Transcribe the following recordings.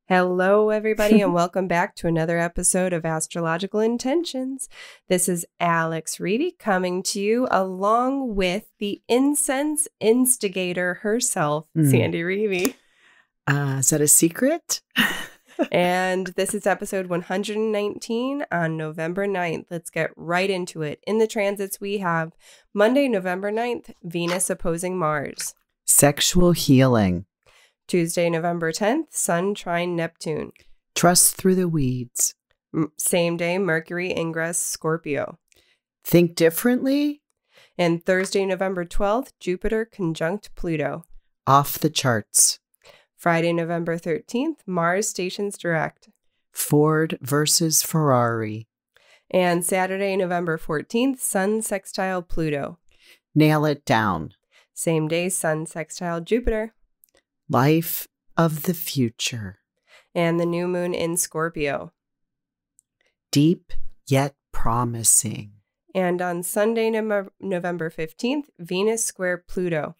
Hello, everybody, and welcome back to another episode of Astrological Intentions. This is Alex Reedy coming to you along with the incense instigator herself, Sandy Reedy. Is that a secret? And this is episode 119 on November 9th. Let's get right into it. In the transits, we have Monday, November 9th, Venus opposing Mars. Sexual healing. Tuesday, November 10th, Sun trine Neptune. Trust through the weeds. Same day, Mercury ingress Scorpio. Think differently. And Thursday, November 12th, Jupiter conjunct Pluto. Off the charts. Friday, November 13th, Mars stations direct. Ford versus Ferrari. And Saturday, November 14th, Sun sextile Pluto. Nail it down. Same day, Sun sextile Jupiter. Life of the future. And the new moon in Scorpio. Deep yet promising. And on Sunday, November 15th, Venus square Pluto.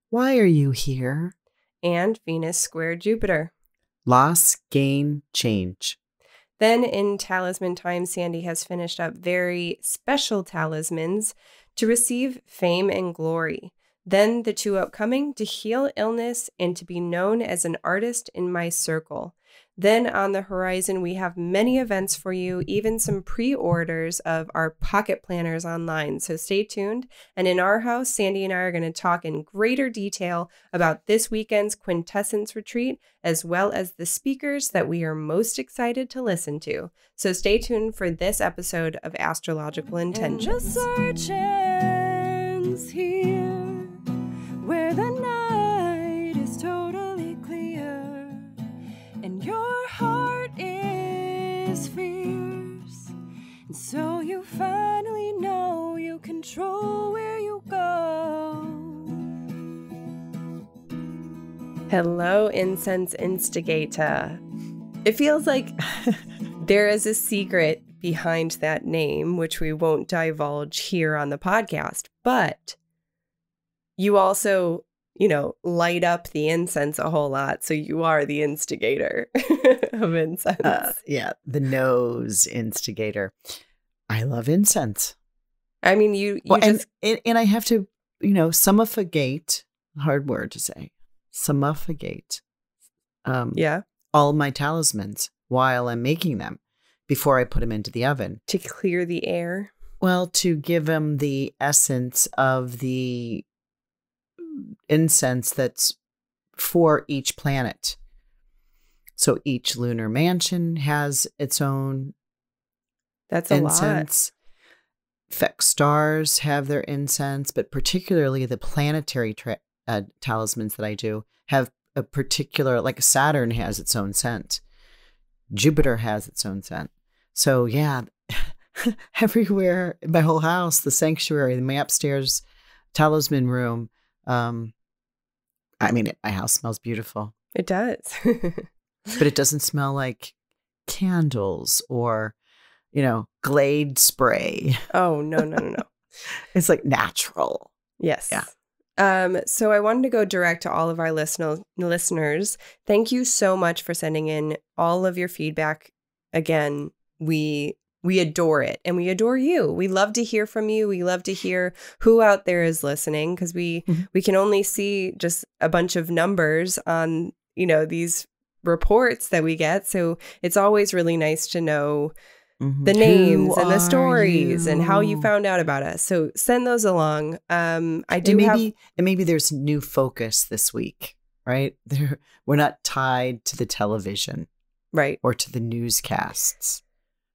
Why are you here? And Venus square Jupiter. Loss, gain, change. Then in Talisman time, Sandy has finished up very special talismans to receive fame and glory. Then the two upcoming, to heal illness and to be known as an artist in my circle. Then on the horizon, we have many events for you, even some pre-orders of our pocket planners online. So stay tuned. And in our house, Sandy and I are going to talk in greater detail about this weekend's quintessence retreat, as well as the speakers that we are most excited to listen to. So stay tuned for this episode of Astrological Intentions. And the search ends here, where the night is totally clear, and your heart is fierce, and so you finally know you control where you go. Hello, incense instigator. It feels like there is a secret behind that name, which we won't divulge here on the podcast, but you also, light up the incense a whole lot. So you are the instigator of incense. Yeah, the nose instigator. I love incense. I mean, you and I have to, suffocate, hard word to say, suffocate. All my talismans while I'm making them before I put them into the oven. To clear the air? Well, to give them the essence of the incense that's for each planet. So each lunar mansion has its own incense. Fixed stars have their incense, but particularly the planetary talismans that I do have a particular, like Saturn has its own scent. Jupiter has its own scent. So yeah, everywhere in my whole house, the sanctuary, my upstairs talisman room. My house smells beautiful. It does. But it doesn't smell like candles or, Glade spray. Oh, no. It's like natural. Yes. Yeah. So I wanted to go direct to all of our listeners. Thank you so much for sending in all of your feedback. Again, we adore it, and we adore you. We love to hear from you. We love to hear who out there is listening, because we can only see just a bunch of numbers on, these reports that we get. So it's always really nice to know the names and the stories and how you found out about us. So send those along. Maybe there's new focus this week, right? We're not tied to the television, right, or to the newscasts,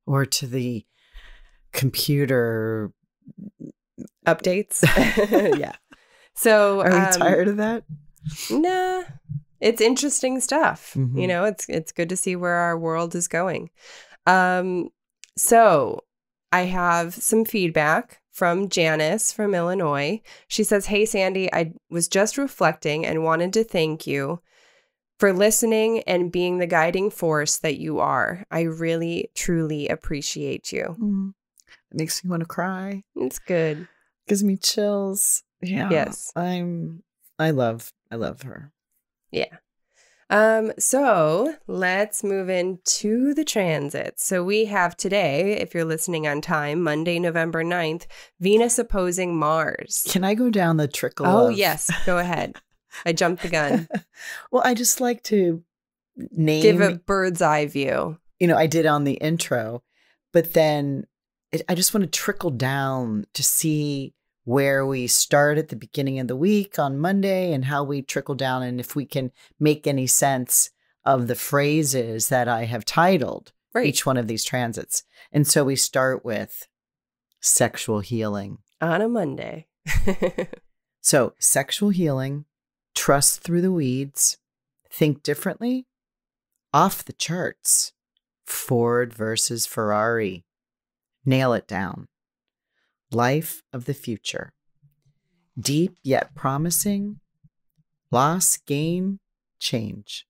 or to the computer updates. Yeah. So are you tired of that? Nah, it's interesting stuff. It's good to see where our world is going. So I have some feedback from Janice from Illinois. She says, "Hey, Sandy, I was just reflecting and wanted to thank you for listening and being the guiding force that you are. I really, truly appreciate you." It makes me want to cry. It's good. Gives me chills. Yeah. Yes. I love her. Yeah. So let's move into the transits. So we have today, if you're listening on time, Monday, November 9th, Venus opposing Mars. Can I go down the trickle? Oh, yes. Go ahead. I jumped the gun. Well, I just like to name. Give a bird's eye view. I did on the intro, but then I just want to trickle down to see where we start at the beginning of the week on Monday and how we trickle down, and if we can make any sense of the phrases that I have titled each one of these transits. And so we start with sexual healing. On a Monday. So sexual healing, trust through the weeds, think differently, off the charts, Ford versus Ferrari, nail it down. Life of the future. Deep yet promising. Loss, gain, change.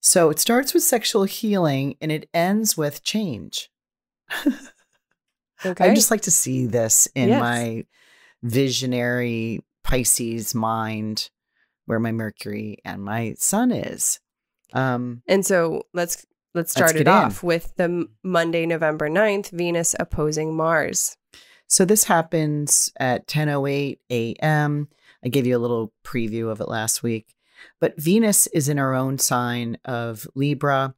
So it starts with sexual healing and it ends with change. Okay. I just like to see this in my visionary Pisces mind, where my Mercury and my Sun is. And so let's start it off with the Monday, November 9th, Venus opposing Mars. So this happens at 10:08 a.m. I gave you a little preview of it last week. But Venus is in her own sign of Libra,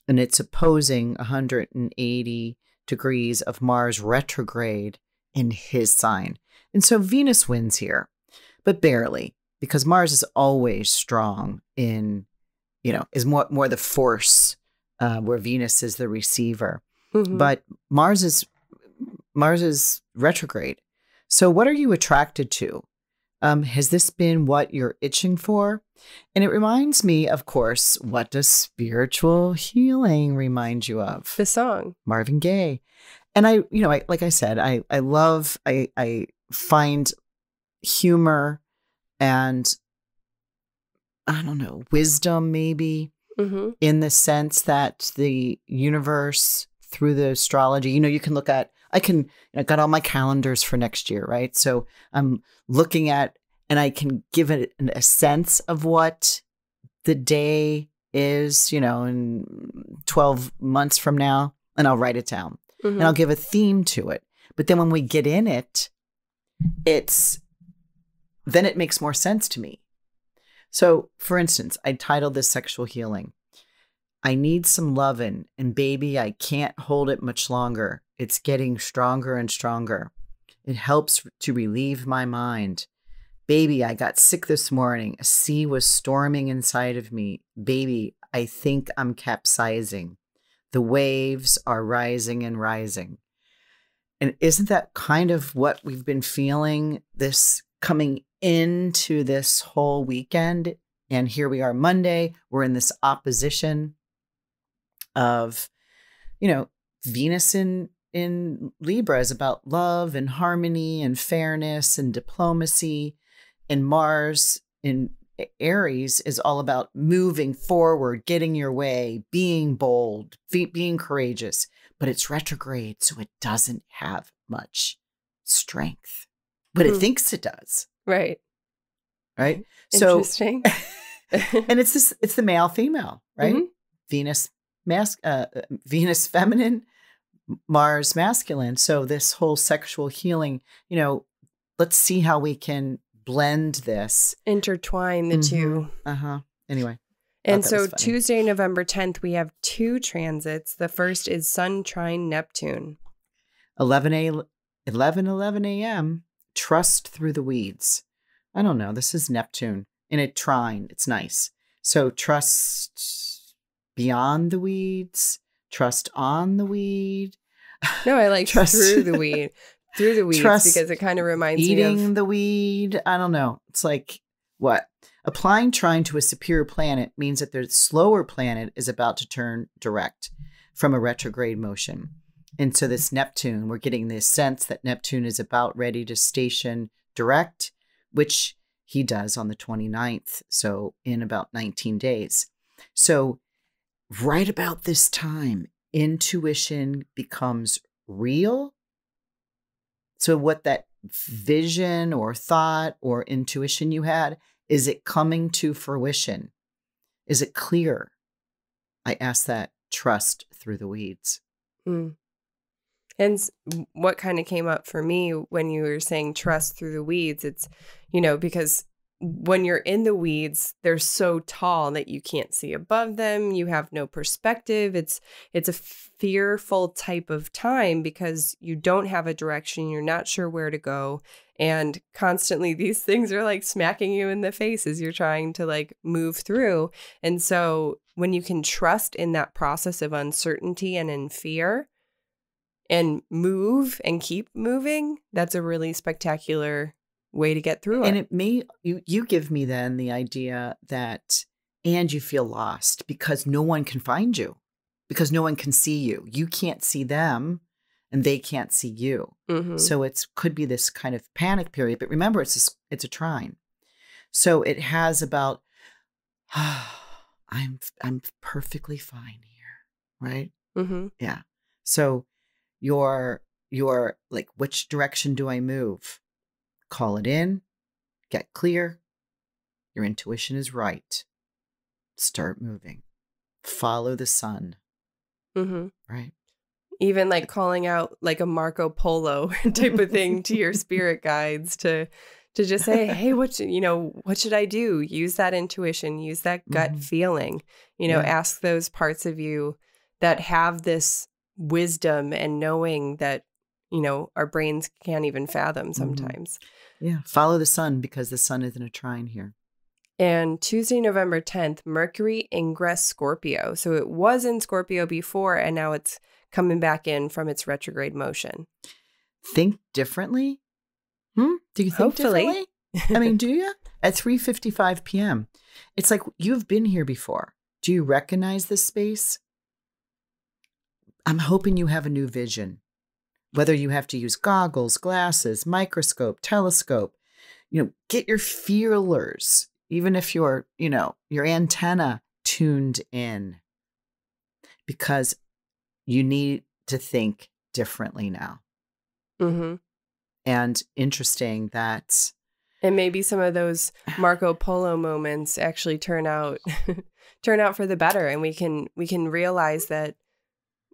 and it's opposing 180 degrees of Mars retrograde in his sign. And so Venus wins here, but barely, because Mars is always strong in, is more the force, where Venus is the receiver. Mm-hmm. But Mars is retrograde. So what are you attracted to? Has this been what you're itching for? And it reminds me, of course, what does spiritual healing remind you of? The song. Marvin Gaye. And I like I said, I find humor and, I don't know, wisdom maybe, in the sense that the universe, through the astrology, you can look at, I got all my calendars for next year, right? So I'm looking at, and I can give it a sense of what the day is, in 12 months from now, and I'll write it down and I'll give a theme to it. But then when we get in it, then it makes more sense to me. So for instance, I titled this Sexual Healing. I need some lovin', and baby, I can't hold it much longer. It's getting stronger and stronger. It helps to relieve my mind. Baby, I got sick this morning. A sea was storming inside of me. Baby, I think I'm capsizing. The waves are rising and rising. And isn't that kind of what we've been feeling this coming into this whole weekend? And here we are Monday. We're in this opposition of, Venus in Libra is about love and harmony and fairness and diplomacy. And Mars in Aries is all about moving forward, getting your way, being bold, being courageous. But it's retrograde, so it doesn't have much strength. But it thinks it does. Right. Right? Interesting. And it's the male female, right? Venus feminine, Mars masculine. So this whole sexual healing, let's see how we can blend this. Intertwine the two. Anyway. And so Tuesday, November 10th, we have two transits. The first is Sun trine Neptune. 11 a.m. Trust through the weeds. I don't know. This is Neptune in a trine. It's nice. So trust beyond the weeds, trust on the weed. No, I like trust through the weed. Through the weeds, because it kind of reminds me of eating the weed. I don't know. It's like what? Applying trine to a superior planet means that the slower planet is about to turn direct from a retrograde motion. And so this Neptune, we're getting this sense that Neptune is about ready to station direct, which he does on the 29th. So in about 19 days. So right about this time, intuition becomes real. So what that vision or thought or intuition you had, is it coming to fruition? Is it clear? I ask that trust through the weeds. Mm. And what kind of came up for me when you were saying trust through the weeds, it's, because when you're in the weeds, they're so tall that you can't see above them. You have no perspective. It's a fearful type of time because you don't have a direction. You're not sure where to go. And constantly these things are like smacking you in the face as you're trying to like move through. And so when you can trust in that process of uncertainty and in fear and move and keep moving, that's a really spectacular way to get through it. And it may, you give me then the idea that, and you feel lost because no one can find you, because no one can see you. You can't see them and they can't see you. Mm-hmm. So it could be this kind of panic period. But remember, it's a trine. So it has about, I'm perfectly fine here, right? Mm-hmm. Yeah. So you're like, which direction do I move? Call it in, get clear. Your intuition is right. Start moving. Follow the sun. Mm-hmm. Right. Even like calling out like a Marco Polo type of thing to your spirit guides to just say, hey, what should I do? Use that intuition, use that gut feeling, ask those parts of you that have this wisdom and knowing that, our brains can't even fathom sometimes. Yeah. Follow the sun because the sun is in a trine here. And Tuesday, November 10th, Mercury ingress Scorpio. So it was in Scorpio before, and now it's coming back in from its retrograde motion. Think differently? Do you think Hopefully. differently? I mean, do you? At 3:55 p.m. It's like you've been here before. Do you recognize this space? I'm hoping you have a new vision. Whether you have to use goggles, glasses, microscope, telescope, get your feelers, even if your antenna tuned in, because you need to think differently now. Mm-hmm. And interesting that. And maybe some of those Marco Polo moments actually turn out for the better. And we can realize that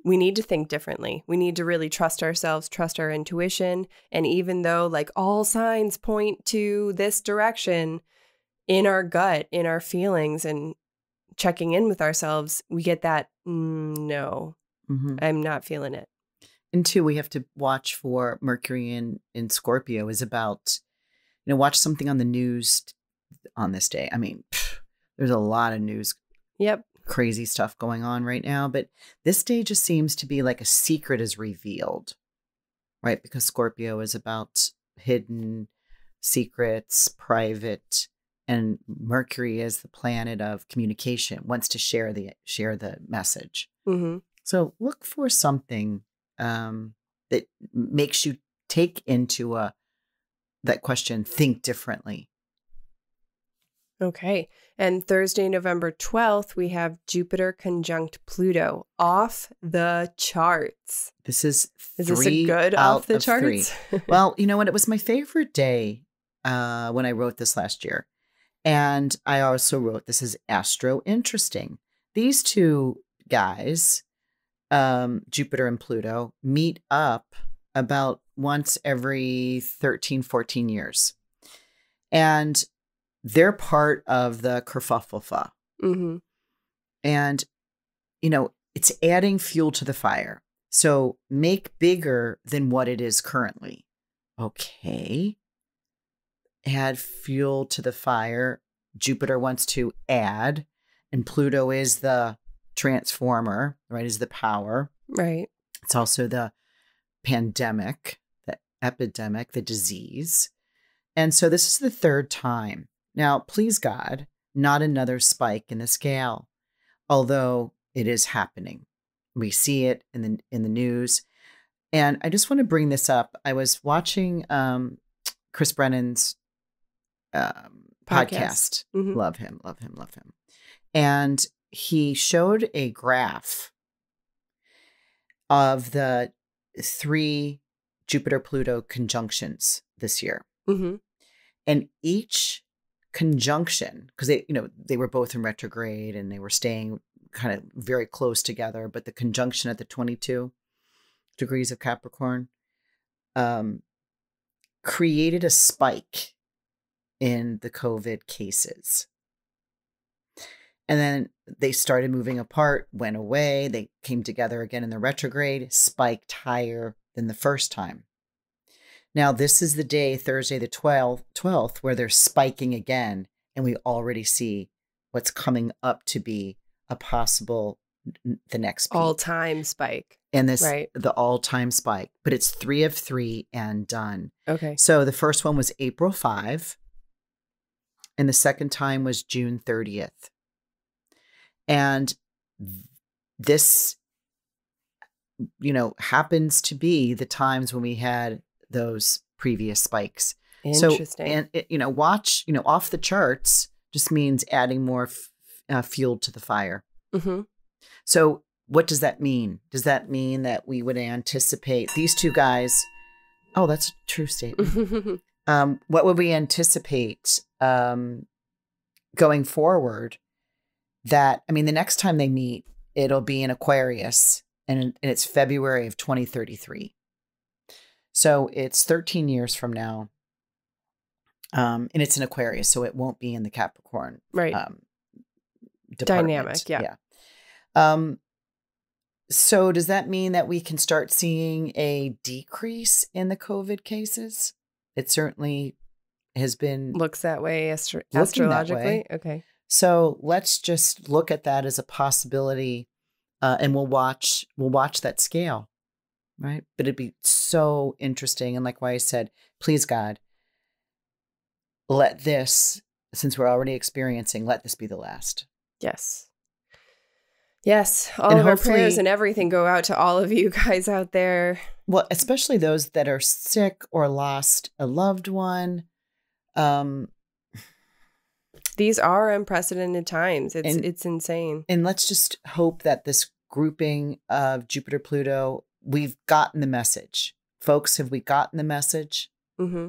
we need to think differently. We need to really trust ourselves, trust our intuition. And even though like all signs point to this direction, in our gut, in our feelings and checking in with ourselves, we get that, no, I'm not feeling it. And two, we have to watch for Mercury in Scorpio is about, watch something on the news on this day. I mean, there's a lot of news. Yep. Crazy stuff going on right now. But this day just seems to be like a secret is revealed, right? Because Scorpio is about hidden secrets, private, and Mercury is the planet of communication, wants to share the message. Mm-hmm. So look for something that makes you take into that question, think differently. Okay. And Thursday, November 12th, we have Jupiter conjunct Pluto off the charts. This is this a good off the charts? Well, you know what? It was my favorite day when I wrote this last year. And I also wrote this as Astro Interesting. These two guys, Jupiter and Pluto, meet up about once every 13, 14 years. And they're part of the kerfuffle. Mm-hmm. And, it's adding fuel to the fire. So make bigger than what it is currently. Okay. Add fuel to the fire. Jupiter wants to add, and Pluto is the transformer, right? Is the power. Right. It's also the pandemic, the epidemic, the disease. And so this is the third time. Now, please God, not another spike in the scale, although it is happening. We see it in the news. And I just want to bring this up. I was watching Chris Brennan's podcast. Mm-hmm. Love him. And he showed a graph of the 3 Jupiter-Pluto conjunctions this year. Mm-hmm. And each conjunction, because they were both in retrograde and they were staying kind of very close together, but the conjunction at the 22 degrees of Capricorn created a spike in the COVID cases. And then they started moving apart, went away. They came together again in the retrograde, spiked higher than the first time. Now, this is the day, Thursday, the 12th, where they're spiking again. And we already see what's coming up to be a possible, the next peak. All-time spike. And this, right. The all-time spike. But it's 3 of 3 and done. Okay. So the first one was April 5. And the second time was June 30th. And this, happens to be the times when we had those previous spikes. Interesting. So, and watch, off the charts just means adding more fuel to the fire. Mm-hmm. So what does that mean? Does that mean that we would anticipate these two guys? Oh, that's a true statement. What would we anticipate going forward? That, the next time they meet, it'll be in Aquarius, and it's February of 2033. So it's 13 years from now. And it's in Aquarius, so it won't be in the Capricorn right. Dynamic, yeah. So does that mean that we can start seeing a decrease in the COVID cases? It certainly has been looks that way astrologically. Okay. So let's just look at that as a possibility, and we'll watch that scale, right? But it'd be so interesting, and like why I said, please God, let this, since we're already experiencing, let this be the last. Yes. Yes, all of our prayers and everything go out to all of you guys out there. Well, especially those that are sick or lost a loved one. These are unprecedented times. It's insane. And let's just hope that this grouping of Jupiter, Pluto, we've gotten the message. Folks, have we gotten the message? Mm-hmm.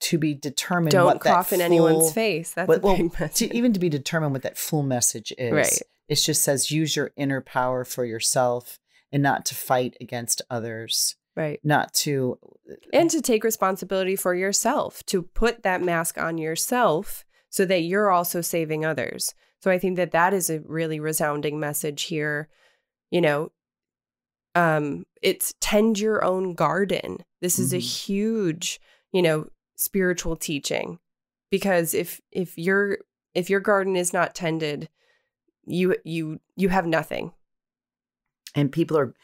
To be determined Don't what cough that in anyone's face. That's a big message. To be determined what that full message is. Right. It just says use your inner power for yourself and not to fight against others. Right. And to take responsibility for yourself, to put that mask on yourself so that you're also saving others. So I think that is a really resounding message here. It's tend your own garden. This is a huge, spiritual teaching, because if your garden is not tended, you have nothing. And people are,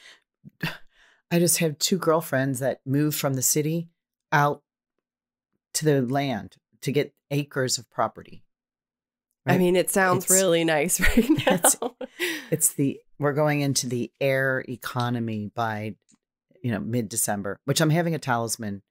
I just have 2 girlfriends that moved from the city out to the land to get acres of property. Right? It sounds really nice right now. We're going into the air economy by, mid-December, which I'm having a Talisman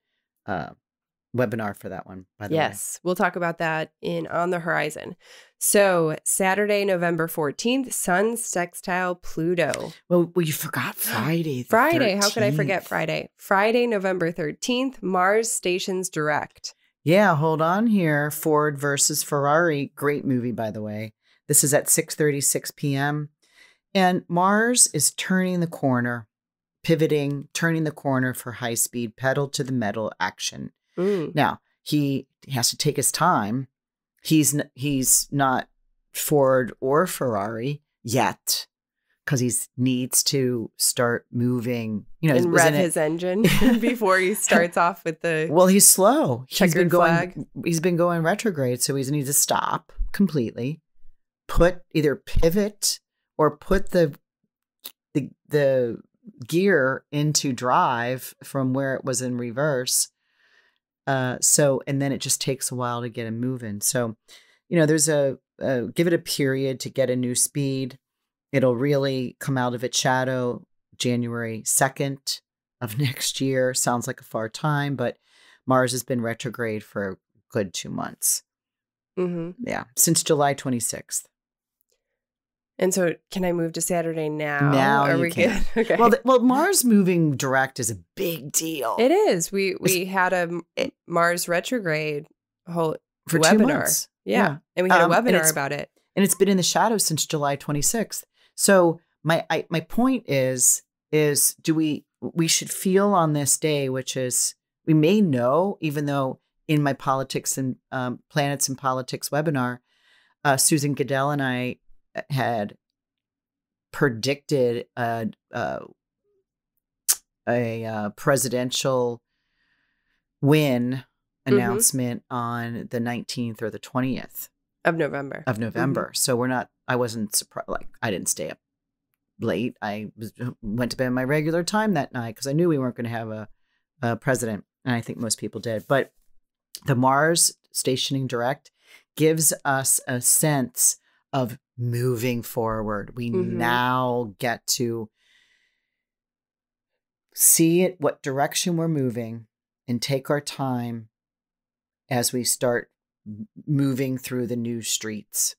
webinar for that one, by the way. Yes, we'll talk about that on the horizon. So Saturday, November 14th, Sun sextile Pluto. Well, you forgot Friday. Friday. How could I forget Friday? Friday, November 13th, Mars stations direct. Yeah, hold on here. Ford versus Ferrari. Great movie, by the way. This is at 6:36 p.m. And Mars is turning the corner, pivoting, turning the corner for high-speed pedal to the metal action. Now, he has to take his time. He's not Ford or Ferrari yet, because he needs to start moving, and rev his engine before he starts off with the well, he's slow. He's been going retrograde, so he needs to stop completely, either pivot or put the gear into drive from where it was in reverse. And then it just takes a while to get him moving. So, there's give it a period to get a new speed. It'll really come out of its shadow January 2nd of next year. Sounds like a far time, but Mars has been retrograde for a good 2 months. Mm-hmm. Yeah. Since July 26th. And so can I move to Saturday now? Now Are we can. good? Okay. Well, Mars moving direct is a big deal. It is. We had a Mars retrograde whole for webinar. 2 months. Yeah. And we had a and webinar about it. And it's been in the shadows since July 26th. So my point is we should feel on this day, which is, we may know, even though in my politics and planets and politics webinar, Susan Goodell and I had predicted a presidential win announcement on the 19th or the 20th of November. So I wasn't surprised. Like, I didn't stay up late. I went to bed at my regular time that night because I knew we weren't going to have a president. And I think most people did. But the Mars stationing direct gives us a sense of moving forward. We now get to see it, what direction we're moving, and take our time as we start moving through the new streets,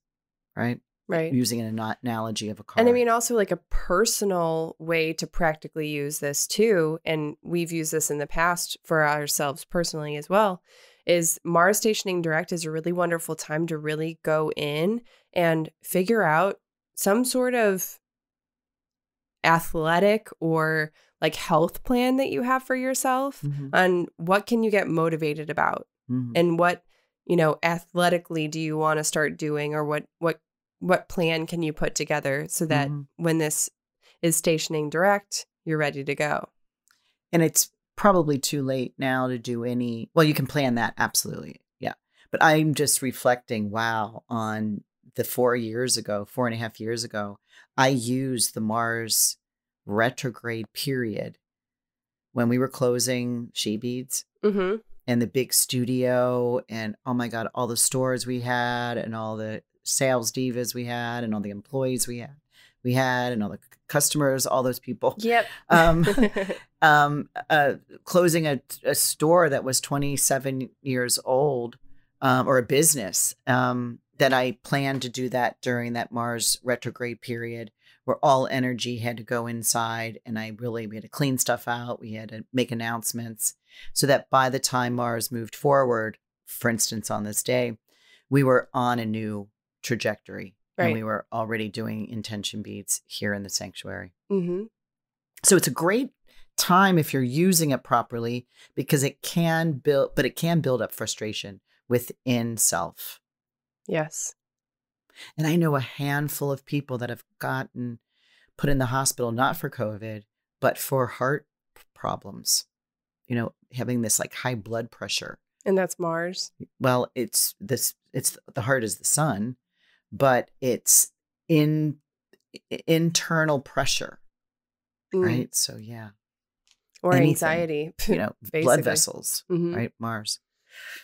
right? Right. Using an analogy of a car. And I mean, also like a personal way to practically use this too, and we've used this in the past for ourselves personally as well, is Mars stationing direct is a really wonderful time to really go in and figure out some sort of athletic or like health plan that you have for yourself on what can you get motivated about and what, athletically do you want to start doing, or what plan can you put together so that when this is stationing direct, you're ready to go. And it's probably too late now to do well, you can plan that. Absolutely. Yeah. But I'm just reflecting, wow, on the 4.5 years ago, I used the Mars retrograde period when we were closing She Beads and the big studio and, oh my God, all the stores we had and all the sales divas we had and all the employees we had and all the customers, all those people. Yep. Closing a store that was 27 years old, or a business, that I planned to do that during that Mars retrograde period where all energy had to go inside. And we had to clean stuff out. We had to make announcements so that by the time Mars moved forward, for instance, on this day, we were on a new trajectory. Right. And we were already doing intention beads here in the sanctuary. So it's a great time if you're using it properly, because it can build up frustration within self. Yes. And I know a handful of people that have gotten put in the hospital, not for COVID, but for heart problems, having this like high blood pressure. And that's Mars. Well, it's the heart is the sun, but it's internal pressure, right? So yeah. Or anything, anxiety, blood vessels, right? Mars.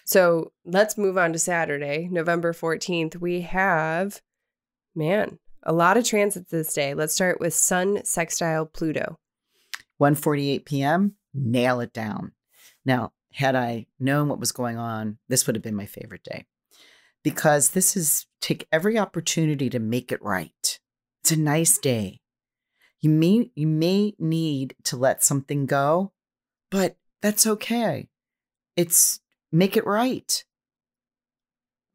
So let's move on to Saturday, November 14th. We have, a lot of transits this day. Let's start with Sun sextile Pluto. 1:48 p.m. Nail it down. Now, had I known what was going on, this would have been my favorite day, because this is take every opportunity to make it right. It's a nice day. You may need to let something go, but that's okay. It's make it right.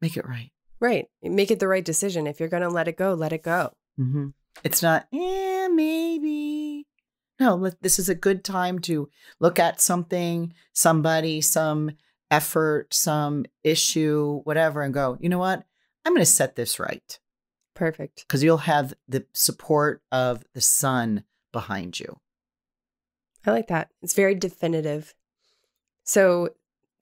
Make it right. Right. Make it the right decision. If you're going to let it go, let it go. It's not, maybe. No, this is a good time to look at something, somebody, some effort, some issue, whatever, and go, you know what? I'm going to set this right. Perfect. Because you'll have the support of the sun behind you. I like that. It's very definitive. So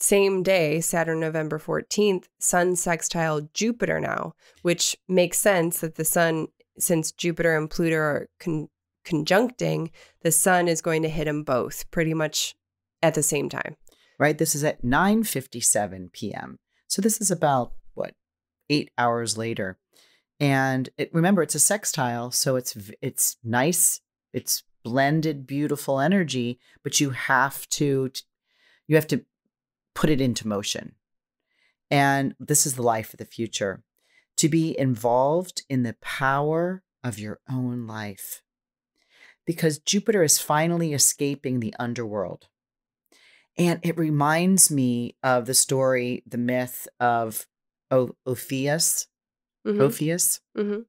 same day, Saturn, November 14th, Sun sextile Jupiter now, which makes sense that the sun, since Jupiter and Pluto are conjuncting, the sun is going to hit them both pretty much at the same time. Right. This is at 9:57 p.m. So this is about, 8 hours later. And remember, it's a sextile, so it's nice, it's blended, beautiful energy, but you have to put it into motion. And this is the life of the future, to be involved in the power of your own life, because Jupiter is finally escaping the underworld. And it reminds me of the story, the myth of Orpheus. Mm-hmm. Orpheus. Mm-hmm.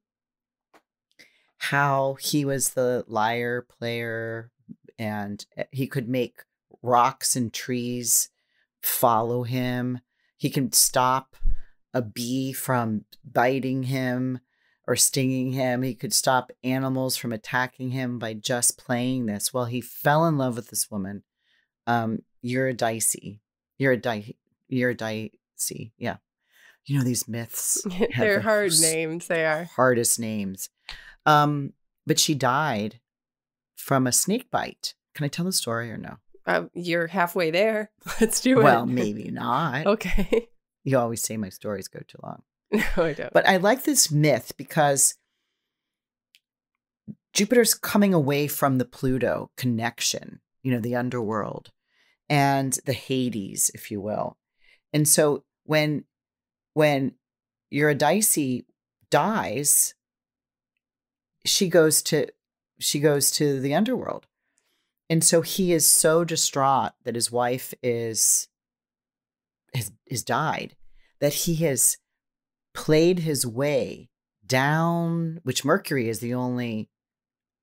How he was the lyre player and he could make rocks and trees follow him. He can stop a bee from biting him or stinging him. He could stop animals from attacking him by just playing this. Well, he fell in love with this woman, Eurydice. Yeah. You know, these myths. They're hard names. They are. Hardest names. But she died from a snake bite. Can I tell the story or no? You're halfway there. Let's do it. Well, maybe not. Okay. You always say my stories go too long. No, I don't. But I like this myth because Jupiter's coming away from the Pluto connection, you know, the underworld and the Hades, if you will. And so when Eurydice dies, she goes to the underworld. And so he is so distraught that his wife is died, that he has played his way down, which Mercury is the only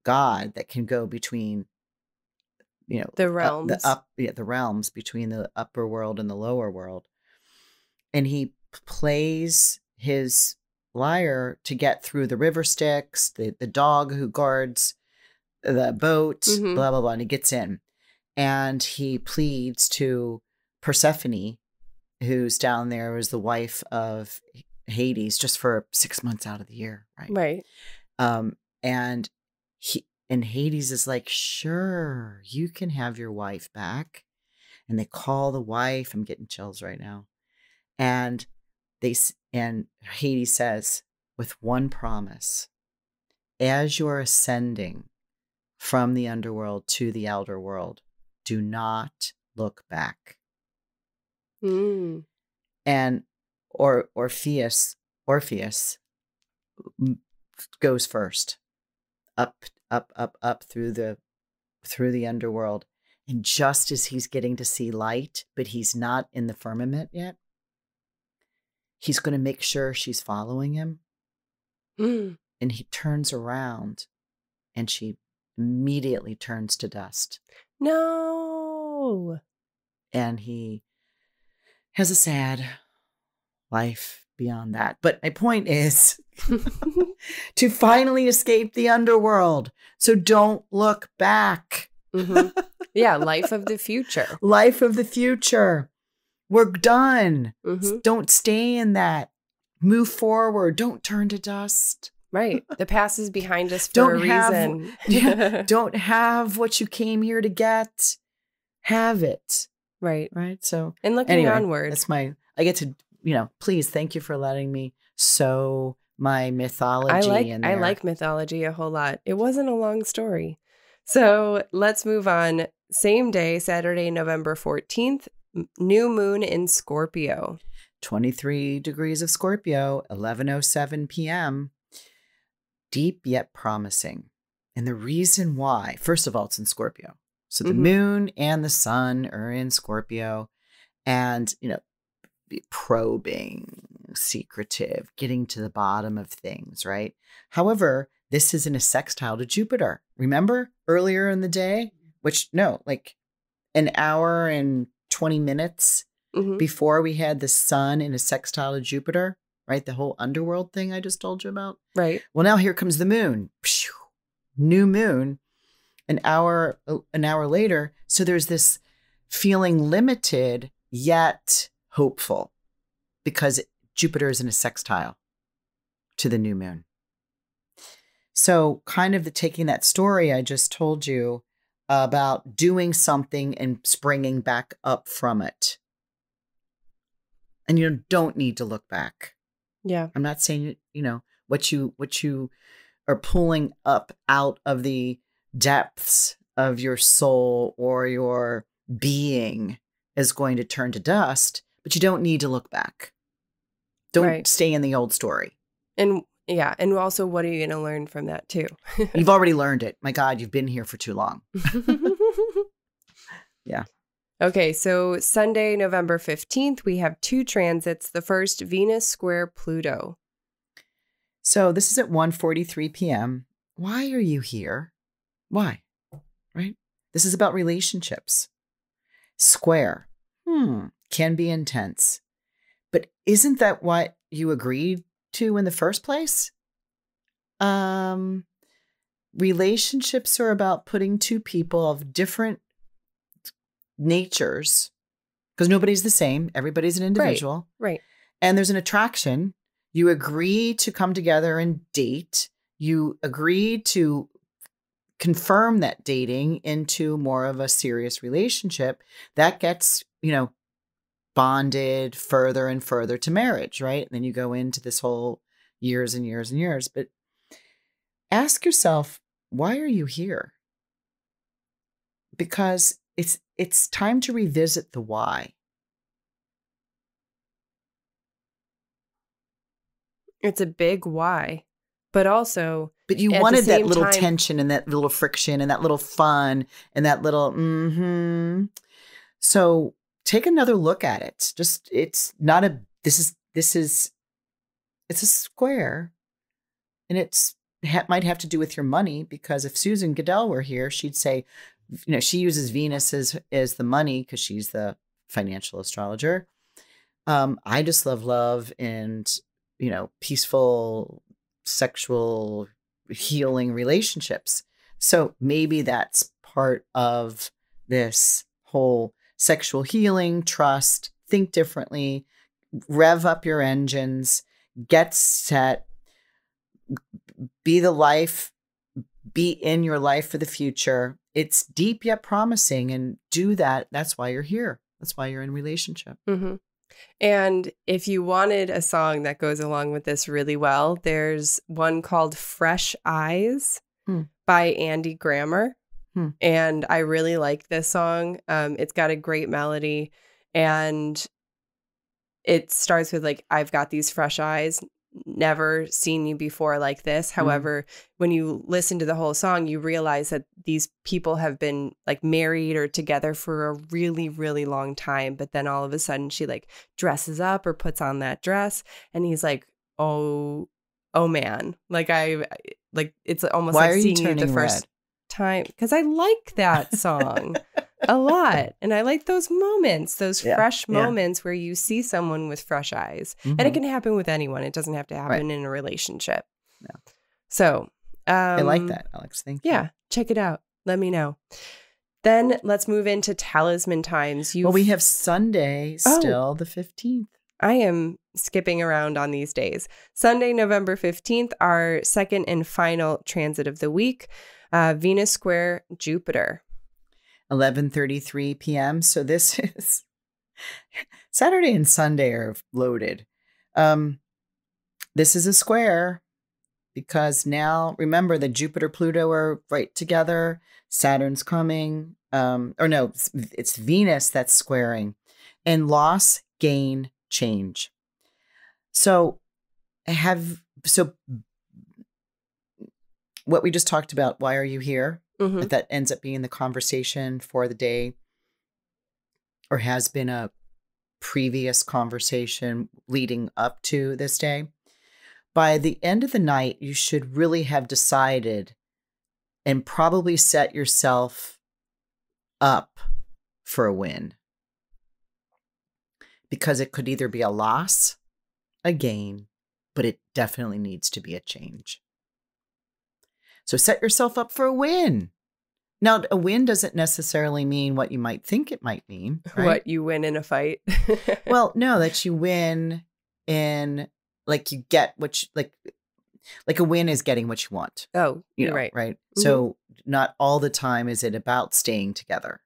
god that can go between, you know, the realms, the realms between the upper world and the lower world. And he plays his lyre to get through the river Styx, the dog who guards the boat, blah, blah, blah. And he gets in and he pleads to Persephone, who's down there as the wife of Hades, just for 6 months out of the year. Right. And Hades is like, sure, you can have your wife back. And they call the wife. I'm getting chills right now. And Hades says, with one promise, as you're ascending from the underworld to the outer world, do not look back. And Orpheus goes first, up through the underworld. And just as he's getting to see light, but he's not in the firmament yet, he's going to make sure she's following him. And he turns around and she immediately turns to dust. No. And he has a sad life beyond that. But my point is to finally escape the underworld. So don't look back. Yeah, life of the future. Life of the future. We're done. Don't stay in that. Move forward. Don't turn to dust. Right. The past is behind us for a reason. Don't have what you came here to get. Have it. Right. So, and looking onward. I get to, please, thank you for letting me sow my mythology in there. I like mythology a whole lot. It wasn't a long story. So let's move on. Same day, Saturday, November 14th, new moon in Scorpio. 23 degrees of Scorpio, 11:07 p.m. Deep yet promising. And the reason why, first of all, it's in Scorpio. So the moon and the sun are in Scorpio and, probing, secretive, getting to the bottom of things, right? However, this is in a sextile to Jupiter. Remember earlier in the day, like an hour and 20 minutes before we had the sun in a sextile to Jupiter, right? The whole underworld thing I just told you about. Right. Well, now here comes the moon. New moon, an hour later. So there's this feeling limited yet hopeful because Jupiter is in a sextile to the new moon. So kind of taking that story I just told you about doing something and springing back up from it. And you don't need to look back. Yeah. I'm not saying, what you are pulling up out of the depths of your soul or your being is going to turn to dust, but you don't need to look back. Don't stay in the old story. And yeah. And also, what are you going to learn from that too? You've already learned it. My God, you've been here for too long. Yeah. Okay, so Sunday, November 15th, we have 2 transits. The first, Venus square Pluto. So this is at 1:43 p.m. Why are you here? Why? Right? This is about relationships. Square. Can be intense. But isn't that what you agreed to in the first place? Relationships are about putting two people of different natures, because nobody's the same. Everybody's an individual. Right. And there's an attraction. You agree to come together and date. You agree to confirm that dating into more of a serious relationship that gets, bonded further and further to marriage, right? And then you go into this whole years and years and years. But ask yourself, why are you here? Because it's time to revisit the why. It's a big why, but also... But you wanted that little tension and that little friction and that little fun and that little So take another look at it. It's a square, and might have to do with your money, because if Susan Goodell were here, she'd say, she uses Venus as the money because she's the financial astrologer. I just love and, peaceful sexual healing relationships. So maybe that's part of this whole sexual healing, trust, think differently, rev up your engines, get set, be in your life for the future. It's deep yet promising, and do that. That's why you're here. That's why you're in a relationship. Mm-hmm. And if you wanted a song that goes along with this really well, there's one called Fresh Eyes by Andy Grammer. And I really like this song. It's got a great melody, and it starts with I've got these fresh eyes, never seen you before like this. However, when you listen to the whole song, you realize that these people have been married or together for a really, really long time. But then all of a sudden she dresses up or puts on that dress, and he's like, oh man, it's almost Why like are you seeing you turning the first red? time, because I like that song a lot, and I like those moments, those fresh moments where you see someone with fresh eyes. And it can happen with anyone. It doesn't have to happen in a relationship. No. So I like that, Alex. Thank you. Yeah, check it out. Let me know. Then let's move into Talisman times. We have Sunday still, the 15th. I am skipping around on these days. Sunday, November 15th, our second and final transit of the week. Venus square Jupiter. 11:33 p.m. So this is Saturday and Sunday are loaded. This is a square because now remember that Jupiter, Pluto are right together. Saturn's coming. It's Venus that's squaring. And loss, gain, change. So what we just talked about, why are you here? That ends up being the conversation for the day, or has been a previous conversation leading up to this day. By the end of the night, you should really have decided and probably set yourself up for a win, because it could either be a loss, a gain, but it definitely needs to be a change. So set yourself up for a win. Now, a win doesn't necessarily mean what you might think it might mean. Right? What, you win in a fight? Well, no, that you win in, you get what a win is getting what you want. Oh, you're right. Right. So not all the time is it about staying together.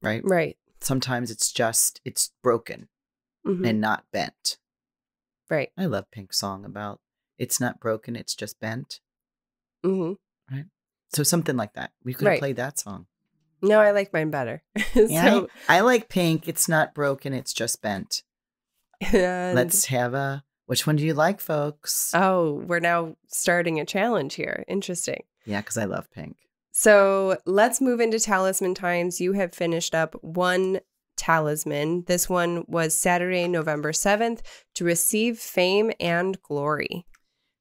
Right. Right. Sometimes it's broken and not bent. Right. I love Pink's song about it's not broken, it's just bent. Right. So something like that. We could have played that song. No, I like mine better. Yeah, I like Pink. It's not broken, it's just bent. Let's have which one do you like, folks? Oh, we're now starting a challenge here. Interesting. Yeah, because I love Pink. So let's move into talisman times. You have finished up one talisman. This one was Saturday, November 7th, to receive fame and glory.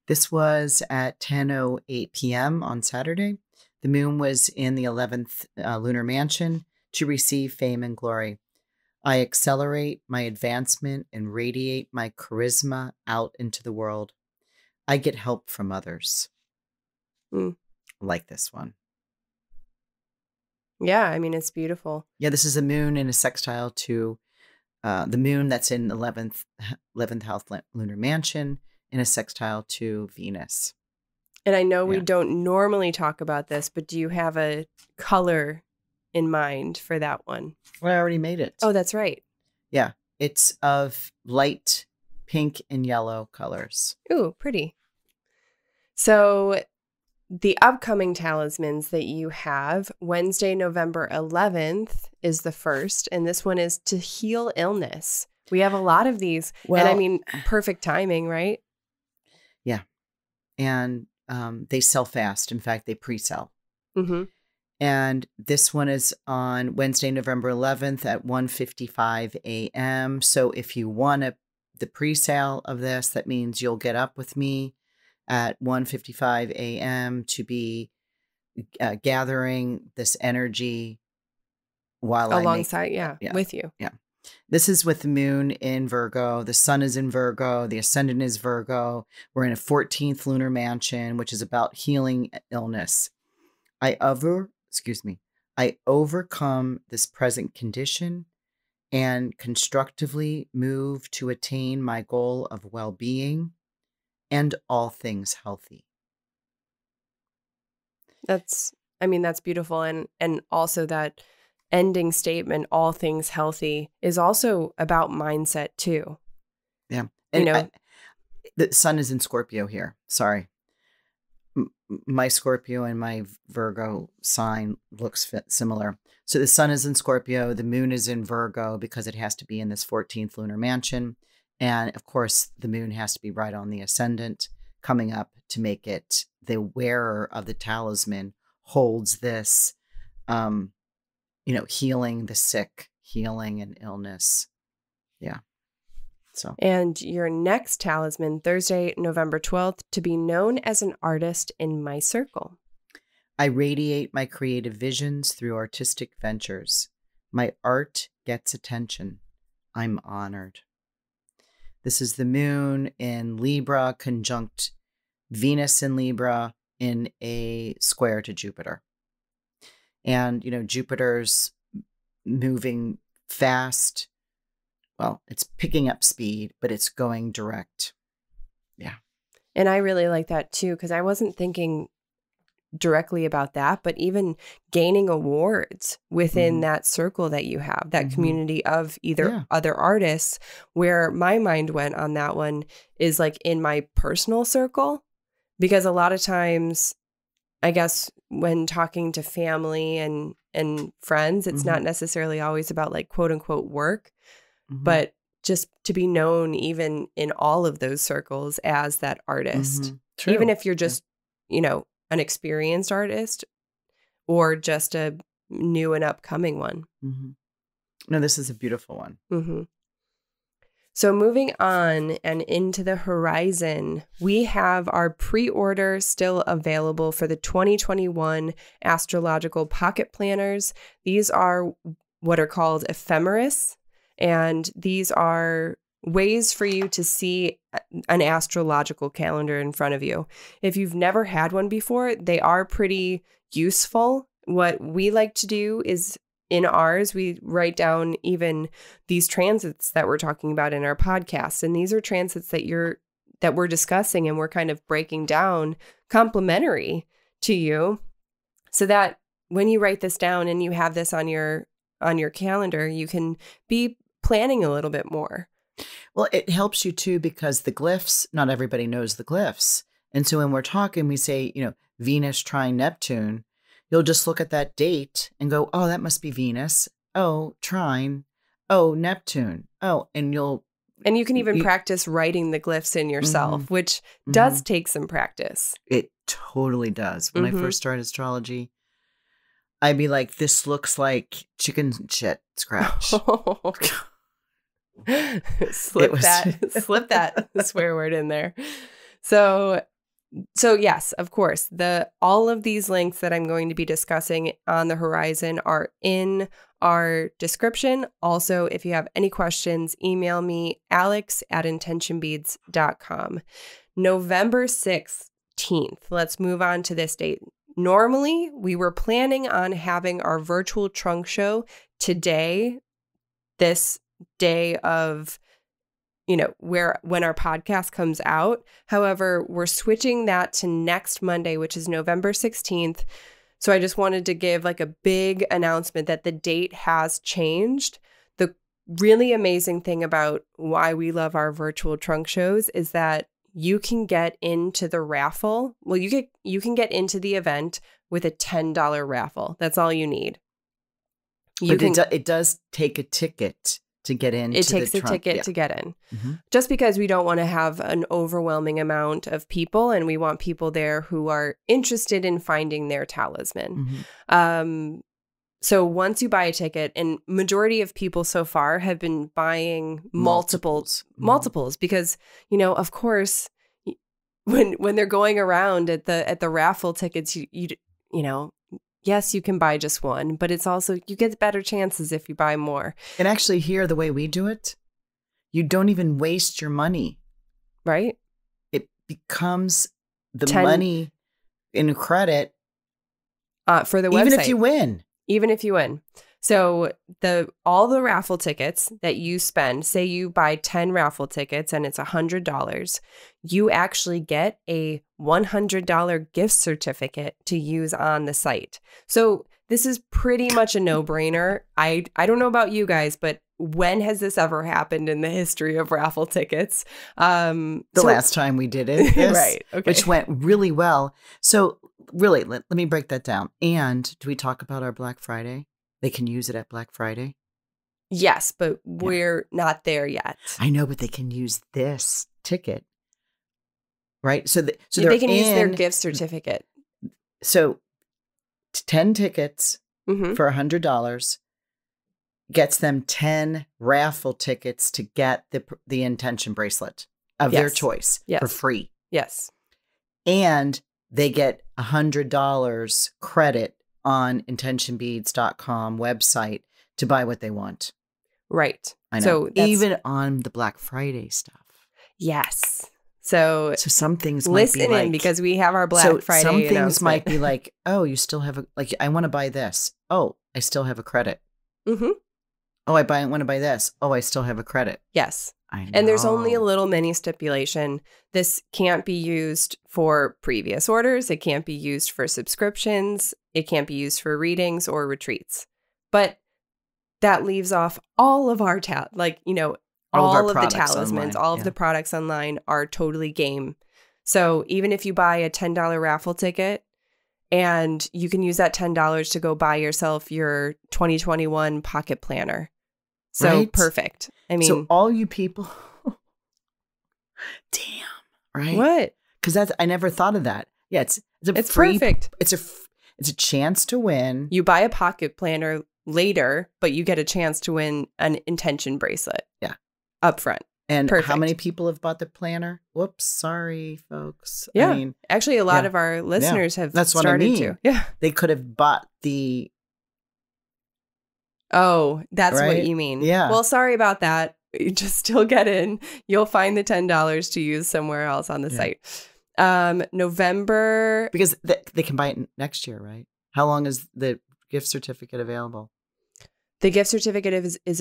This was at 10:08 p.m. on Saturday. The moon was in the 11th lunar mansion to receive fame and glory. I accelerate my advancement and radiate my charisma out into the world. I get help from others. Like this one. Yeah, I mean, it's beautiful. Yeah, this is a moon in a sextile to the moon that's in 11th house lunar mansion in a sextile to Venus. And I know we don't normally talk about this, but do you have a color in mind for that one? Well, I already made it. Oh, that's right. Yeah, it's of light pink and yellow colors. Ooh, pretty. So the upcoming talismans that you have, Wednesday, November 11th is the first, and this one is to heal illness. We have a lot of these, and I mean, perfect timing, right? Yeah. And they sell fast. In fact, they pre-sell. Mm-hmm. And this one is on Wednesday, November 11th at 1:55 a.m. So if you want the pre-sale of this, that means you'll get up with me at 1:55 a.m. to be gathering this energy while alongside, with you. Yeah. This is with the moon in Virgo. The sun is in Virgo. The ascendant is Virgo. We're in a 14th lunar mansion, which is about healing illness. I overcome this present condition and constructively move to attain my goal of well-being and all things healthy. That's beautiful. And also that ending statement, all things healthy, is also about mindset too. Yeah. And the sun is in Scorpio here. Sorry. My Scorpio and my Virgo sign looks similar. So the sun is in Scorpio. The moon is in Virgo because it has to be in this 14th lunar mansion. And of course, the moon has to be right on the ascendant coming up to make it the wearer of the talisman holds this, healing the sick, healing an illness. Yeah. So. And your next talisman, Thursday, November 12th, to be known as an artist in my circle. I radiate my creative visions through artistic ventures. My art gets attention. I'm honored. This is the moon in Libra, conjunct Venus in Libra in a square to Jupiter. And, Jupiter's moving fast. Well, it's picking up speed, but it's going direct. Yeah. And I really like that too, because I wasn't thinking directly about that, but even gaining awards within that circle that you have, that community of either other artists, where my mind went on that one is like in my personal circle, because a lot of times, I guess when talking to family and friends, it's not necessarily always about like quote unquote work, but just to be known even in all of those circles as that artist, even if you're just, an experienced artist or just a new and upcoming one. No, this is a beautiful one. So moving on and into the horizon, we have our pre-order still available for the 2021 Astrological Pocket Planners. These are what are called ephemeris, and these are ways for you to see an astrological calendar in front of you. If you've never had one before, they are pretty useful. What we like to do is in ours, we write down even these transits that we're talking about in our podcast. And these are transits that we're discussing and we're kind of breaking down complementary to you, so that when you write this down and you have this on your calendar, you can be planning a little bit more. Well, it helps you too, because the glyphs, not everybody knows the glyphs. And so when we're talking, we say, Venus trine Neptune, you'll just look at that date and go, oh, that must be Venus. Oh, trine. Oh, Neptune. Oh, and you can even practice writing the glyphs in yourself, which does take some practice. It totally does. When I first started astrology, I'd be like, this looks like chicken shit scratch. Slip that swear word in there. So yes, of course, all of these links that I'm going to be discussing on the horizon are in our description. Also, if you have any questions, email me, alex@intentionbeads.com. November 16th. Let's move on to this date. Normally, we were planning on having our virtual trunk show today, this day of when our podcast comes out. However, we're switching that to next Monday, which is November 16th. So I just wanted to give like a big announcement that the date has changed. The really amazing thing about why we love our virtual trunk shows is that you can get into the raffle. Well, you can get into the event with a $10 raffle. That's all you need. It does take a ticket to get in. It takes a ticket to get in. Mm-hmm. Just because we don't want to have an overwhelming amount of people, and we want people there who are interested in finding their talisman. Mm-hmm. So once you buy a ticket, and majority of people so far have been buying multiples because, of course, when they're going around at the raffle tickets, yes, you can buy just one, but it's also, you get better chances if you buy more. And actually here, the way we do it, you don't even waste your money. Right? It becomes the money in credit for the website. Even if you win. So all the raffle tickets that you spend, say you buy 10 raffle tickets and it's $100, you actually get a $100 gift certificate to use on the site. So this is pretty much a no-brainer. I don't know about you guys, but when has this ever happened in the history of raffle tickets? Last time we did it, right? Okay. Which went really well. So really, let me break that down. And do we talk about our Black Friday? They can use it at Black Friday? Yes, but we're not there yet. I know, but they can use this ticket, right? So they can use their gift certificate. So 10 tickets for $100 gets them 10 raffle tickets to get the intention bracelet of their choice for free. Yes. And they get $100 credit on intentionbeads.com website to buy what they want. Right. I know. So even on the Black Friday stuff. Yes. So some things might be like, because we have our Black Friday. Some things might be like, oh, you still have I want to buy this. Oh, I still have a credit. Mm-hmm. Oh, I want to buy this. Oh, I still have a credit. Yes. And there's only a little mini stipulation. This can't be used for previous orders. It can't be used for subscriptions. It can't be used for readings or retreats. But that leaves off all of our all of the talismans, all of the products online are totally game. So even if you buy a $10 raffle ticket, and you can use that $10 to go buy yourself your 2021 pocket planner. So perfect. I mean, so all you people, damn, right? What? Because I never thought of that. Yeah, it's perfect. It's a chance to win. You buy a pocket planner later, but you get a chance to win an intention bracelet. Yeah, up front. And how many people have bought the planner? Whoops, sorry, folks. Yeah, I mean, actually, a lot of our listeners have started to. Yeah, they could have bought the. Oh, that's right? what you mean. Yeah. Well, sorry about that. You just still get in. You'll find the $10 to use somewhere else on the site. November. Because they can buy it next year, right? How long is the gift certificate available? The gift certificate is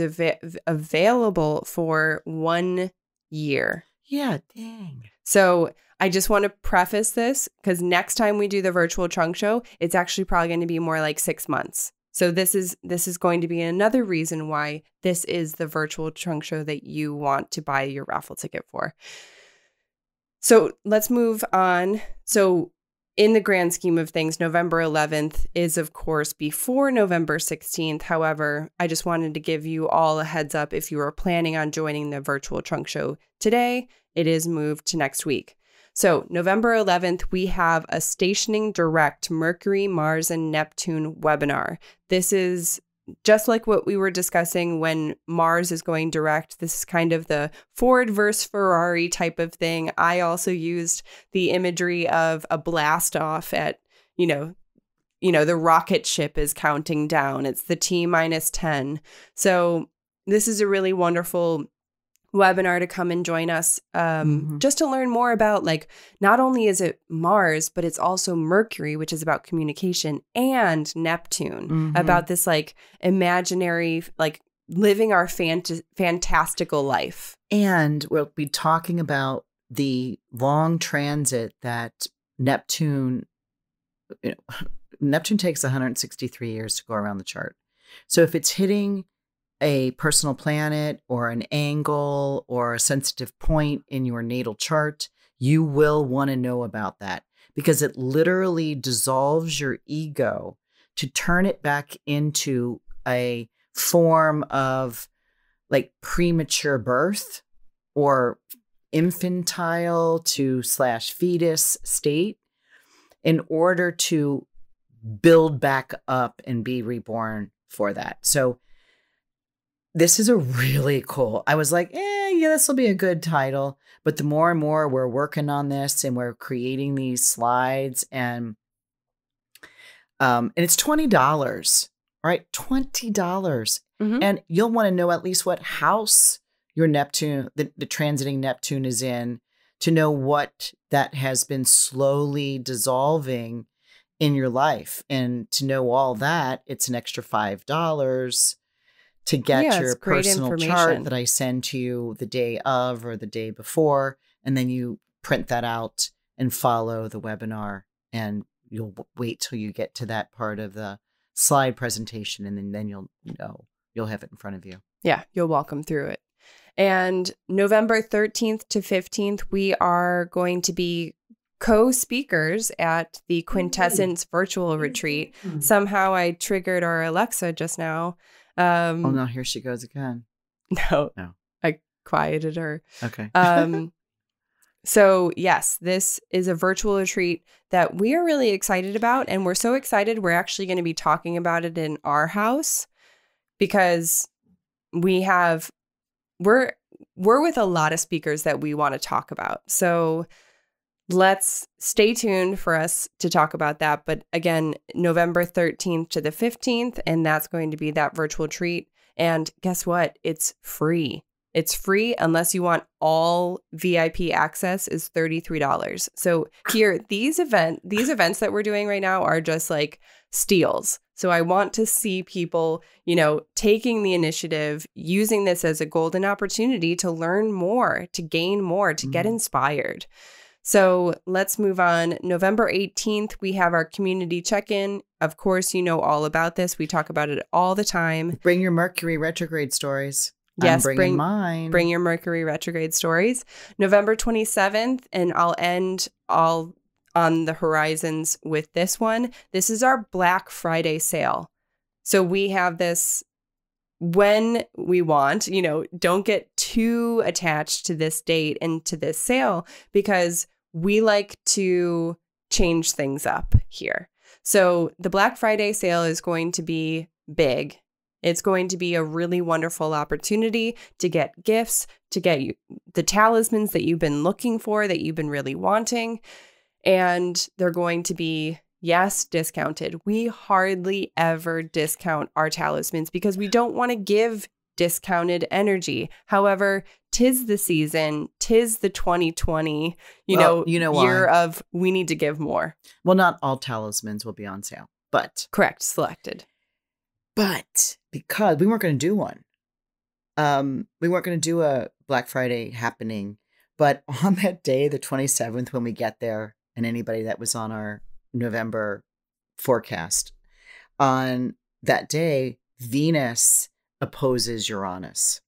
available for 1 year. Yeah, dang. So I just want to preface this because next time we do the virtual trunk show, it's actually probably going to be more like 6 months. So this is going to be another reason why this is the virtual trunk show that you want to buy your raffle ticket for. So let's move on. So in the grand scheme of things, November 11th is, of course, before November 16th. However, I just wanted to give you all a heads up. If you are planning on joining the virtual trunk show today, it is moved to next week. So November 11th, we have a stationing direct Mercury, Mars, and Neptune webinar. This is just like what we were discussing when Mars is going direct. This is kind of the Ford versus Ferrari type of thing. I also used the imagery of a blast off at, the rocket ship is counting down. It's the T-10. So this is a really wonderful webinar to come and join us just to learn more about, like, not only is it Mars, but it's also Mercury, which is about communication, and Neptune, about this like imaginary, like living our fantastical life. And we'll be talking about the long transit that Neptune, Neptune takes 163 years to go around the chart. So if it's hitting a personal planet or an angle or a sensitive point in your natal chart, you will want to know about that, because it literally dissolves your ego to turn it back into a form of like premature birth or infantile to / fetus state in order to build back up and be reborn for that. So this is a really cool. I was like, yeah, this will be a good title. But the more and more we're working on this and we're creating these slides, and it's $20, right? $20. And you'll want to know at least what house your Neptune, the transiting Neptune is in, to know what that has been slowly dissolving in your life. And to know all that, it's an extra $5 to get your personal chart that I send to you the day of or the day before. And then you print that out and follow the webinar, and you'll wait till you get to that part of the slide presentation. And then you'll have it in front of you. Yeah, you'll walk them through it. And November 13th to 15th, we are going to be co-speakers at the Quintessence virtual retreat. Somehow I triggered our Alexa just now. Oh no, here she goes again. No, I quieted her. Okay. So yes, this is a virtual retreat that we are really excited about. And we're so excited, we're actually going to be talking about it in our house, because we're with a lot of speakers that we want to talk about. So let's stay tuned for us to talk about that. But again, November 13th to the 15th, and that's going to be that virtual treat. And guess what? It's free. It's free unless you want all VIP access is $33. So here, these events that we're doing right now are just like steals. So I want to see people, taking the initiative, using this as a golden opportunity to learn more, to gain more, to get inspired. So let's move on. November 18th, we have our community check-in. Of course, you know all about this. We talk about it all the time. Bring your Mercury retrograde stories. Yes, bring mine. Bring your Mercury retrograde stories. November 27th, and I'll end all on the horizons with this one. This is our Black Friday sale. So we have this when we want, don't get too attached to this date and to this sale, because we like to change things up here. So the Black Friday sale is going to be big. It's going to be a really wonderful opportunity to get gifts, to get you the talismans that you've been looking for, that you've been really wanting. And they're going to be, yes, discounted. We hardly ever discount our talismans because we don't want to give discounted energy. However, 'tis the season, 'tis the 2020, year of we need to give more. Well, not all talismans will be on sale, but correct, selected. But because we weren't going to do one, we weren't going to do a Black Friday happening. But on that day, the 27th, when we get there, and anybody that was on our November forecast, on that day, Venus opposes Uranus.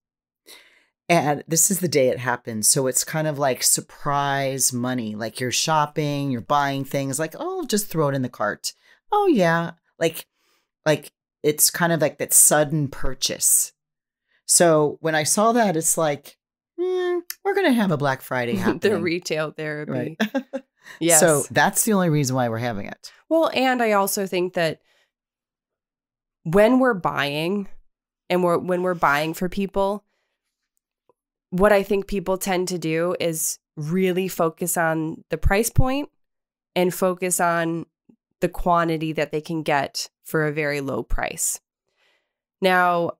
And this is the day it happens. So it's kind of like surprise money. Like you're shopping, you're buying things like, oh, just throw it in the cart. Oh, yeah. Like it's kind of like that sudden purchase. So when I saw that, it's like, we're going to have a Black Friday happening. The retail therapy. Right. Yes. So that's the only reason why we're having it. Well, and I also think that when we're buying and when we're buying for people, what I think people tend to do is really focus on the price point and focus on the quantity that they can get for a very low price. Now,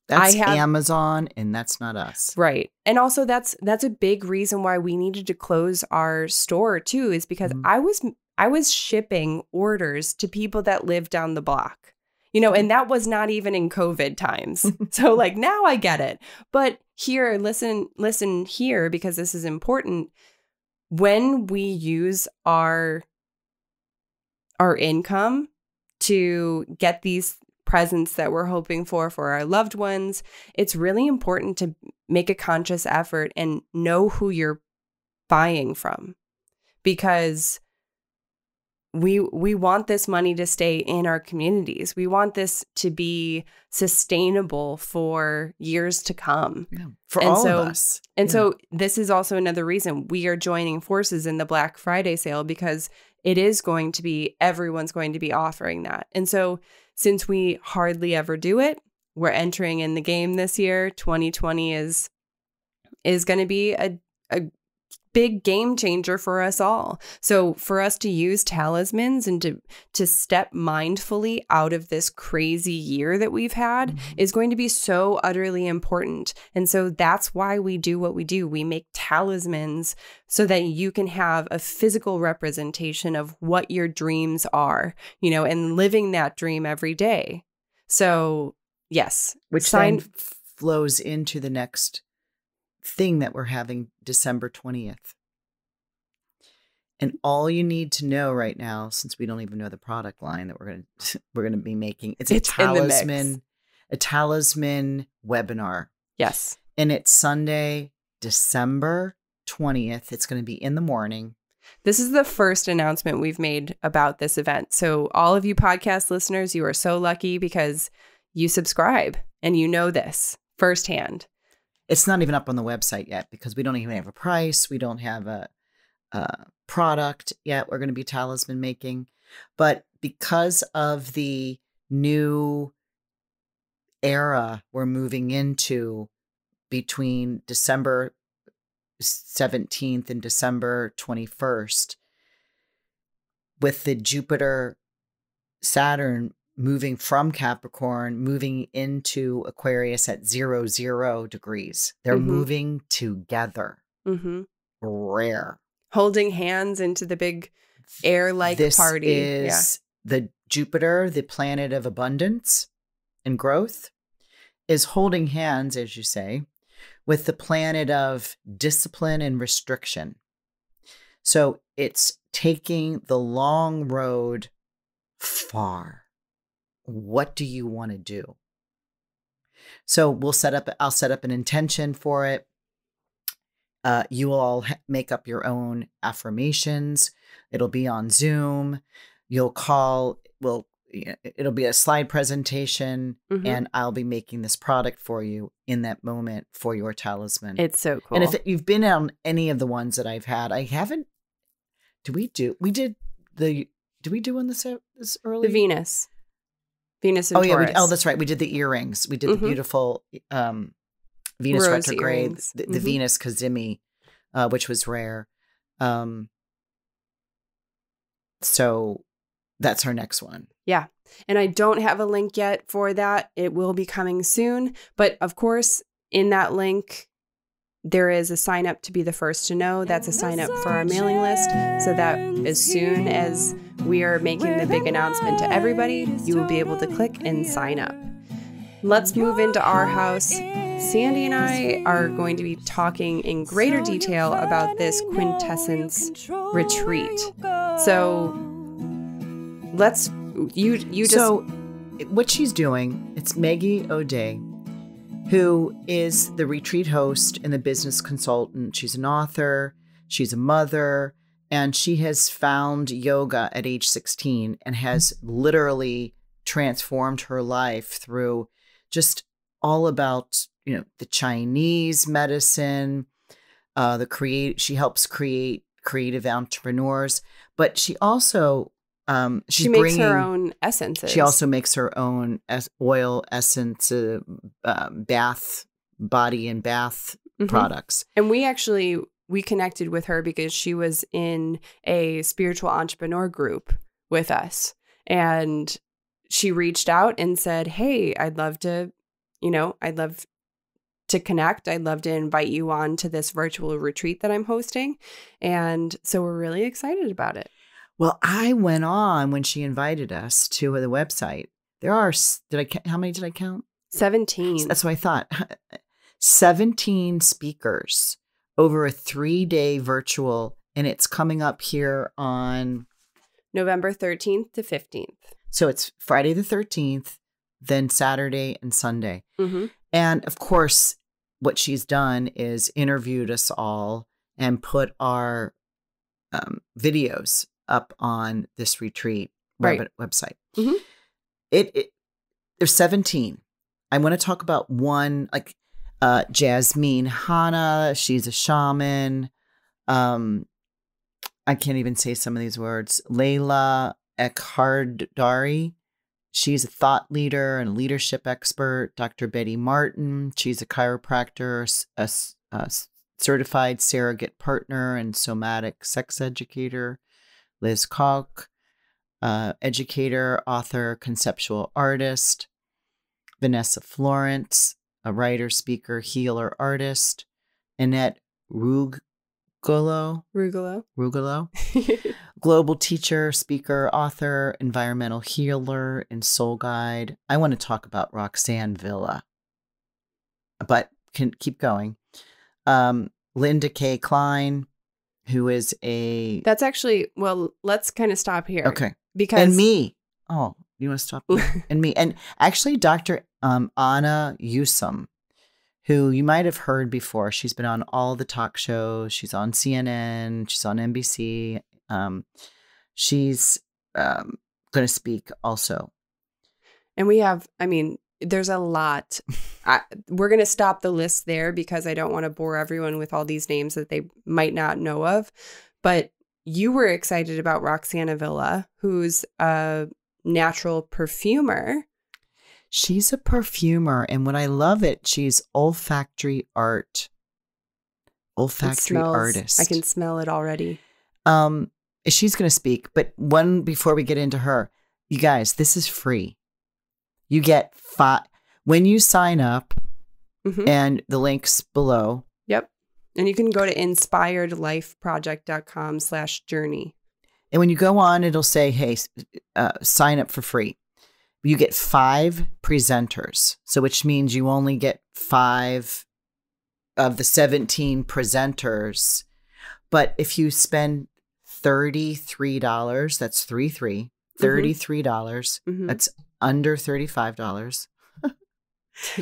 that's Amazon, and that's not us. Right. And also that's a big reason why we needed to close our store too, is because I was shipping orders to people that live down the block. You know, and that was not even in COVID times. So like now I get it. But here, listen here, because this is important. When we use our income to get these presents that we're hoping for our loved ones, it's really important to make a conscious effort and know who you're buying from, because we want this money to stay in our communities. We want this to be sustainable for years to come. Yeah, for all of us. And so this is also another reason we are joining forces in the Black Friday sale, because it is going to be, everyone's going to be offering that. And so since we hardly ever do it, we're entering in the game this year. 2020 is going to be a big game changer for us all. So for us to use talismans and to step mindfully out of this crazy year that we've had is going to be so utterly important. And so that's why we do what we do. We make talismans so that you can have a physical representation of what your dreams are, you know, and living that dream every day. So yes. Which then flows into the next thing that we're having December 20th. And all you need to know right now, since we don't even know the product line that we're going to be making, it's a talisman webinar. Yes. And it's Sunday, December 20th. It's going to be in the morning. This is the first announcement we've made about this event. So all of you podcast listeners, you are so lucky because you subscribe and you know this firsthand. It's not even up on the website yet because we don't even have a price. We don't have a product yet. We're going to be talisman making. But because of the new era we're moving into between December 17th and December 21st, with the Jupiter Saturn moving from Capricorn, moving into Aquarius at 0 degrees. They're moving together. Rare. Holding hands into the big air-like party. This is the Jupiter, the planet of abundance and growth, is holding hands, as you say, with the planet of discipline and restriction. So it's taking the long road far. What do you want to do? So I'll set up an intention for it. You will all make up your own affirmations. It'll be on Zoom. It'll be a slide presentation, and I'll be making this product for you in that moment for your talisman. It's so cool. And if you've been on any of the ones that I've had, did we do on this early? The Venus and Taurus. That's right. We did the earrings. We did the beautiful Venus Rose retrograde, earrings. the Venus Kazemi, which was rare. So that's our next one. Yeah. And I don't have a link yet for that. It will be coming soon. But of course, in that link, there is a sign up to be the first to know. That's a sign up for our mailing list, so that as soon as we are making the big announcement to everybody, you will be able to click and sign up. Let's move into our house. Sandy and I are going to be talking in greater detail about this quintessence retreat. So what she's doing, it's Maggie O'Day, who is the retreat host and the business consultant. She's an author, she's a mother, and she has found yoga at age 16 and has literally transformed her life through just all about, the Chinese medicine, she helps create creative entrepreneurs, but she also, she makes her own essences. She also makes her own oil essence, body and bath products. And we connected with her because she was in a spiritual entrepreneur group with us. And she reached out and said, hey, I'd love to connect. I'd love to invite you on to this virtual retreat that I'm hosting. And so we're really excited about it. Well, I went on when she invited us to the website. There are, how many did I count? 17. That's what I thought. 17 speakers over a 3-day virtual, and it's coming up here on November 13th to 15th. So it's Friday the 13th, then Saturday and Sunday. And of course, what she's done is interviewed us all and put our videos up on this retreat website. There's 17. I want to talk about one, like Jasmine Hanna. She's a shaman. I can't even say some of these words. Layla Ekhardari. She's a thought leader and leadership expert. Dr. Betty Martin. She's a chiropractor, a certified surrogate partner and somatic sex educator. Liz Koch, educator, author, conceptual artist. Vanessa Florence, a writer, speaker, healer, artist. Annette Rugolo, global teacher, speaker, author, environmental healer, and soul guide. I want to talk about Roxanne Villa, but can keep going. Linda K. Klein, who is That's actually, well, let's kind of stop here. Okay. Because. And me. Oh, you want to stop there? And me. And actually, Dr. Anna Yusum, who you might have heard before. She's been on all the talk shows. She's on CNN. She's on NBC. She's going to speak also. And we have, there's a lot. We're going to stop the list there because I don't want to bore everyone with all these names that they might not know of. But you were excited about Roxana Villa, who's a natural perfumer. She's a perfumer. And when I love it, she's olfactory artist. I can smell it already. She's going to speak. But before we get into her, you guys, this is free. You get 5 when you sign up, and the link's below. Yep. And you can go to inspiredlifeproject.com/journey. And when you go on, it'll say, hey, sign up for free. You get 5 presenters. So which means you only get 5 of the 17 presenters. But if you spend $33, that's $33, that's under $35.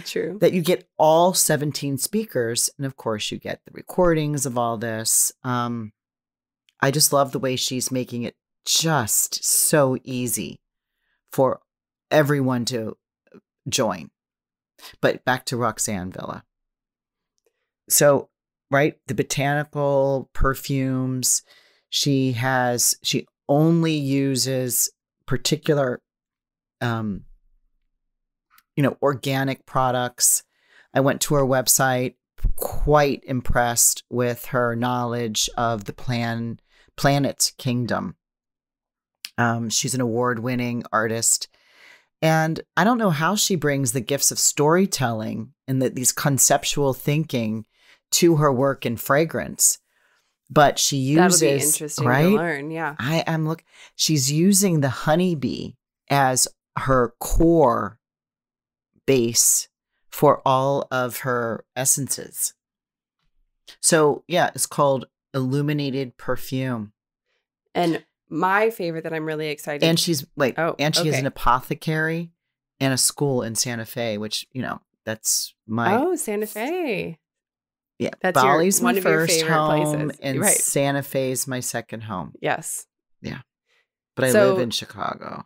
True. That you get all 17 speakers. And of course, you get the recordings of all this. I just love the way she's making it just so easy for everyone to join. But back to Roxanne Villa. So, right, the botanical perfumes, she only uses particular organic products. I went to her website, quite impressed with her knowledge of the planet kingdom. She's an award-winning artist. And I don't know how she brings the gifts of storytelling and these conceptual thinking to her work in fragrance. But she uses, that'll be interesting to learn. Yeah. She's using the honeybee as her core base for all of her essences. So yeah, it's called Illuminated Perfume. And my favorite that I'm really excited. And she is an apothecary and a school in Santa Fe, which, that's my. Oh, Santa Fe. Yeah. That's Bali's one my of your first favorite home places. and Right. Santa Fe is my second home. Yes. Yeah. But I live in Chicago.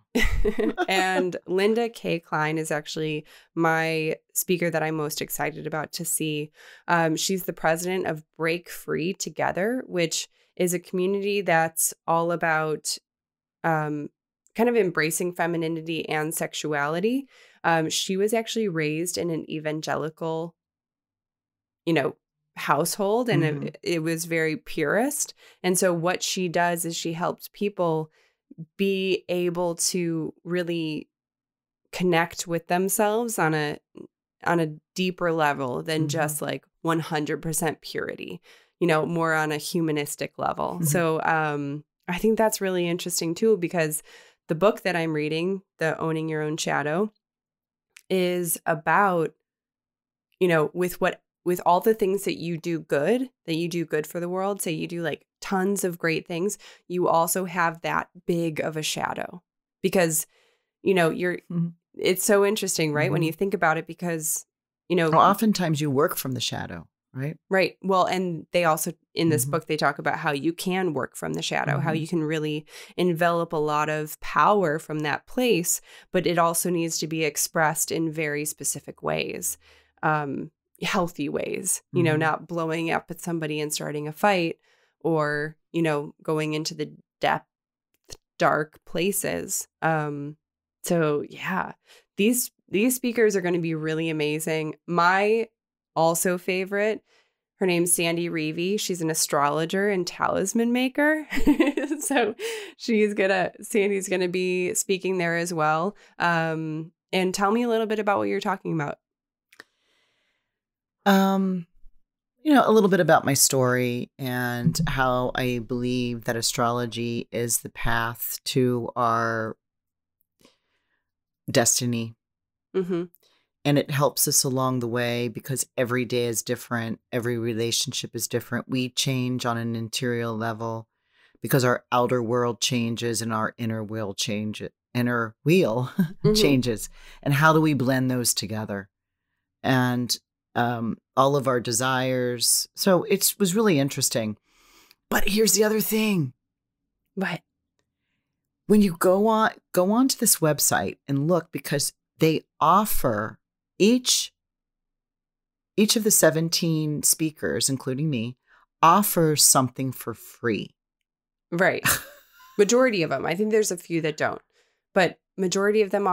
And Linda K. Klein is actually my speaker that I'm most excited about to see. She's the president of Break Free Together, which is a community that's all about kind of embracing femininity and sexuality. She was actually raised in an evangelical, household, and it was very purist. And so what she does is she helps people be able to really connect with themselves on a deeper level than just like 100% purity, more on a humanistic level. So I think that's really interesting too, because the book that I'm reading, The Owning Your Own Shadow, is about, with all the things that you do good for the world, say you do like tons of great things, you also have that big of a shadow because, it's so interesting, right? When you think about it, because, well, oftentimes you work from the shadow, right? Right. Well, and they also, in this book, they talk about how you can work from the shadow, how you can really envelop a lot of power from that place, but it also needs to be expressed in very specific ways. Healthy ways, not blowing up at somebody and starting a fight, or, going into the dark places. So yeah, these speakers are going to be really amazing. My also favorite, her name's Sandy Reevy. She's an astrologer and talisman maker. So Sandy's gonna be speaking there as well. And tell me a little bit about what you're talking about. A little bit about my story and how I believe that astrology is the path to our destiny. And it helps us along the way because every day is different. Every relationship is different. We change on an interior level because our outer world changes and our inner wheel changes. Changes. And how do we blend those together? And all of our desires. So it was really interesting. But here's the other thing. What? When you go onto this website and look, because they offer each of the 17 speakers, including me, offers something for free. Right. Majority of them. I think there's a few that don't. But majority of them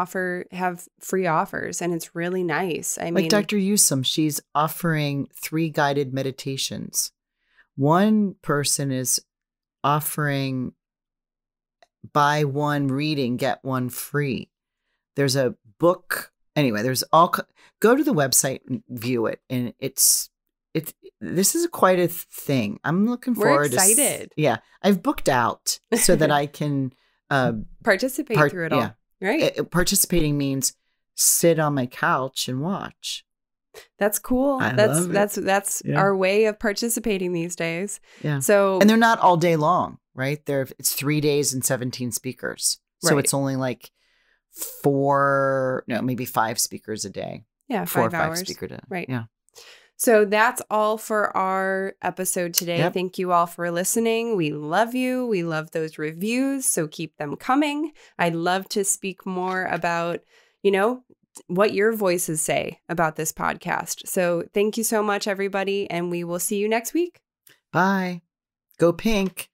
have free offers, and it's really nice. I mean, like Dr. Yusum, she's offering 3 guided meditations. One person is offering buy one reading, get one free. There's a book. Anyway, go to the website and view it. And this is quite a thing. I'm looking forward. We're excited. Yeah. I've booked out so that I can participate through it all. Yeah. Right. Participating means sit on my couch and watch. That's cool. That's our way of participating these days. Yeah. So, and they're not all day long, right? It's 3 days and 17 speakers. So it's only like maybe 5 speakers a day. Yeah. 4 or 5 hours. 5 speaker a day. Right. Yeah. So that's all for our episode today. Yep. Thank you all for listening. We love you. We love those reviews. So keep them coming. I'd love to speak more about, what your voices say about this podcast. So thank you so much, everybody. And we will see you next week. Bye. Go pink.